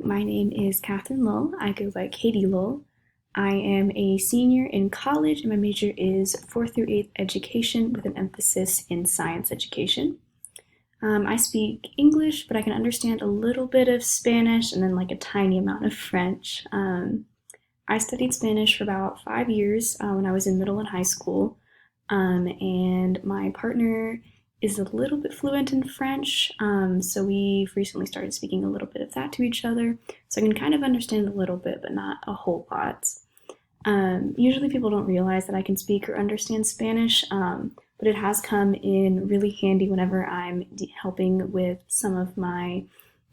my name is Catherine Lull. I go by Katie Lull. I am a senior in college, and my major is 4th through 8th education with an emphasis in science education. I speak English, but I can understand a little bit of Spanish and then like a tiny amount of French. I studied Spanish for about 5 years when I was in middle and high school, and my partner is a little bit fluent in French, so we've recently started speaking a little bit of that to each other. So I can kind of understand a little bit, but not a whole lot. Usually people don't realize that I can speak or understand Spanish, but it has come in really handy whenever I'm helping with some of my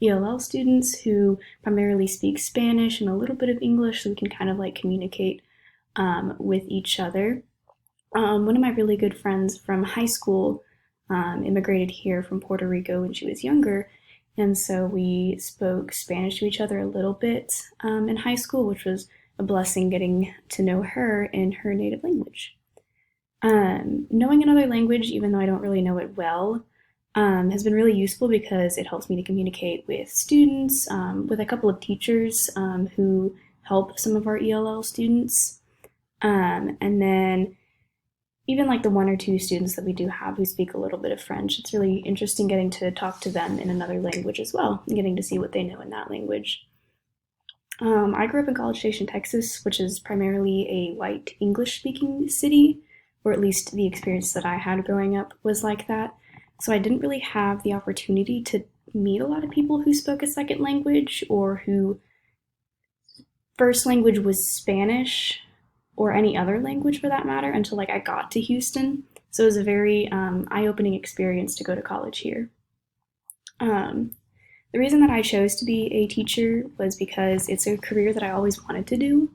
ELL students who primarily speak Spanish and a little bit of English, so we can kind of like communicate with each other. One of my really good friends from high school immigrated here from Puerto Rico when she was younger, and so we spoke Spanish to each other a little bit in high school, which was a blessing getting to know her in her native language. Knowing another language, even though I don't really know it well, has been really useful because it helps me to communicate with students, with a couple of teachers who help some of our ELL students, and then even like the one or two students that we do have who speak a little bit of French. It's really interesting getting to talk to them in another language as well, and getting to see what they know in that language. I grew up in College Station, Texas, which is primarily a white English speaking city, or at least the experience that I had growing up was like that. So I didn't really have the opportunity to meet a lot of people who spoke a second language or who first language was Spanish or any other language for that matter until like I got to Houston. So it was a very eye-opening experience to go to college here. The reason that I chose to be a teacher was because it's a career that I always wanted to do.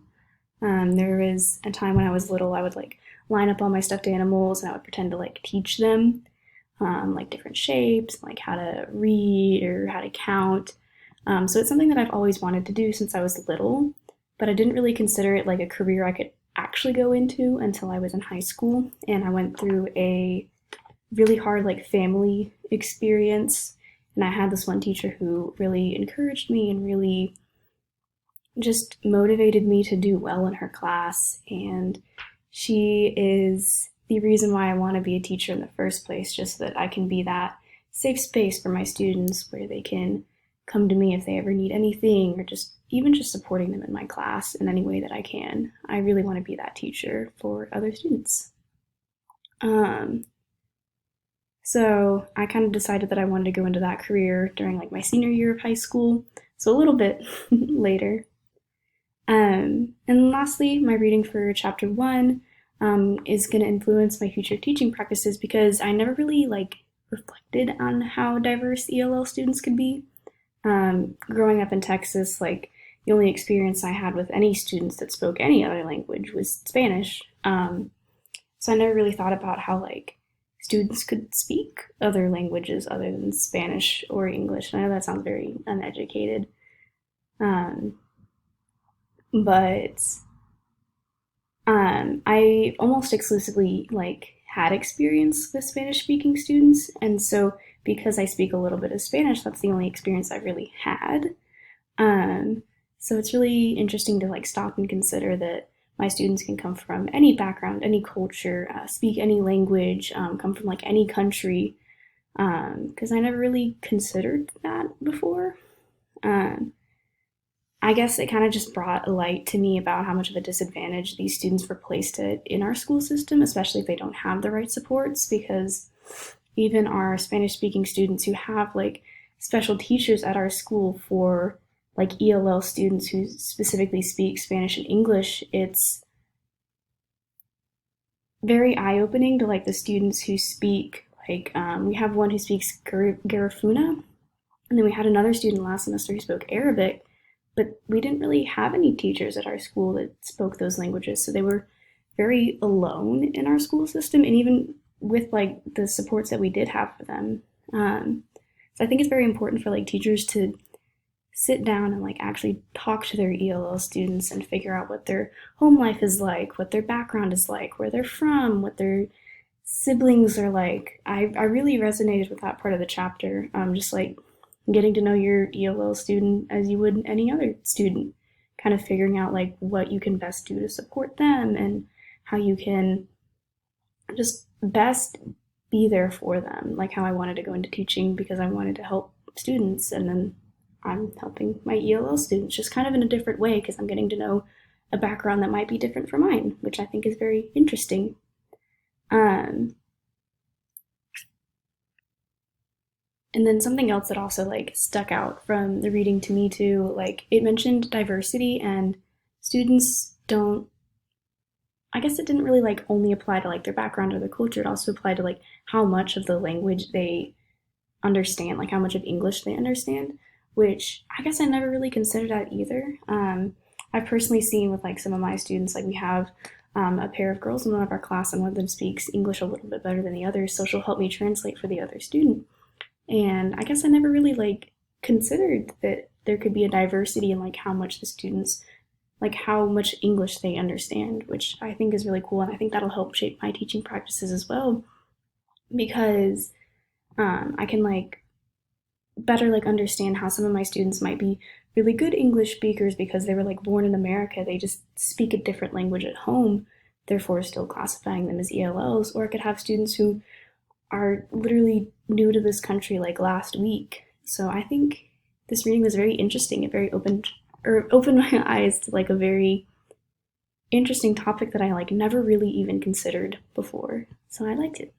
There was a time when I was little, I would like line up all my stuffed animals and I would pretend to like teach them like different shapes, like how to read or how to count. So it's something that I've always wanted to do since I was little, but I didn't really consider it like a career I could actually go into until I was in high school, and I went through a really hard like family experience, and I had this one teacher who really encouraged me and really just motivated me to do well in her class, and she is the reason why I want to be a teacher in the first place, just so that I can be that safe space for my students where they can come to me if they ever need anything, or just even just supporting them in my class in any way that I can. I really want to be that teacher for other students. So I kind of decided that I wanted to go into that career during like my senior year of high school, so a little bit later. And lastly, my reading for chapter one is going to influence my future teaching practices because I never really like reflected on how diverse ELL students could be. Growing up in Texas, like the only experience I had with any students that spoke any other language was Spanish. So I never really thought about how like students could speak other languages other than Spanish or English. And I know that sounds very uneducated, um, but I almost exclusively like had experience with Spanish speaking students, and so because I speak a little bit of Spanish, that's the only experience I really had. Um, so it's really interesting to like stop and consider that my students can come from any background, any culture, speak any language, come from like any country, because I never really considered that before. Um, I guess it kind of just brought a light to me about how much of a disadvantage these students were placed at in our school system, especially if they don't have the right supports, because even our Spanish speaking students who have like special teachers at our school for like ELL students who specifically speak Spanish and English, it's very eye opening to like the students who speak like we have one who speaks Garifuna, and then we had another student last semester who spoke Arabic, but we didn't really have any teachers at our school that spoke those languages, so they were very alone in our school system, and even with like the supports that we did have for them. So I think it's very important for like teachers to sit down and like actually talk to their ELL students and figure out what their home life is like, what their background is like, where they're from, what their siblings are like. I really resonated with that part of the chapter. Just like getting to know your ELL student as you would any other student, kind of figuring out like what you can best do to support them and how you can just best be there for them, like how I wanted to go into teaching because I wanted to help students, and then I'm helping my ELL students just kind of in a different way because I'm getting to know a background that might be different from mine, which I think is very interesting. Um, and then something else that also like stuck out from the reading to me too, like it mentioned diversity and students don't, I guess it didn't really like only apply to like their background or their culture. It also applied to like how much of the language they understand, like how much of English they understand, which I guess I never really considered that either. I've personally seen with like some of my students, like we have a pair of girls in one of our class, and one of them speaks English a little bit better than the others, so she'll help me translate for the other student. And I guess I never really like considered that there could be a diversity in like how much the students like how much English they understand, which I think is really cool, and I think that'll help shape my teaching practices as well because I can like better like understand how some of my students might be really good English speakers because they were like born in America. They just speak a different language at home, therefore still classifying them as ELLs. Or I could have students who are literally new to this country like last week. So I think this reading was very interesting. It very opened my eyes to like a very interesting topic that I like never really even considered before. So I liked it.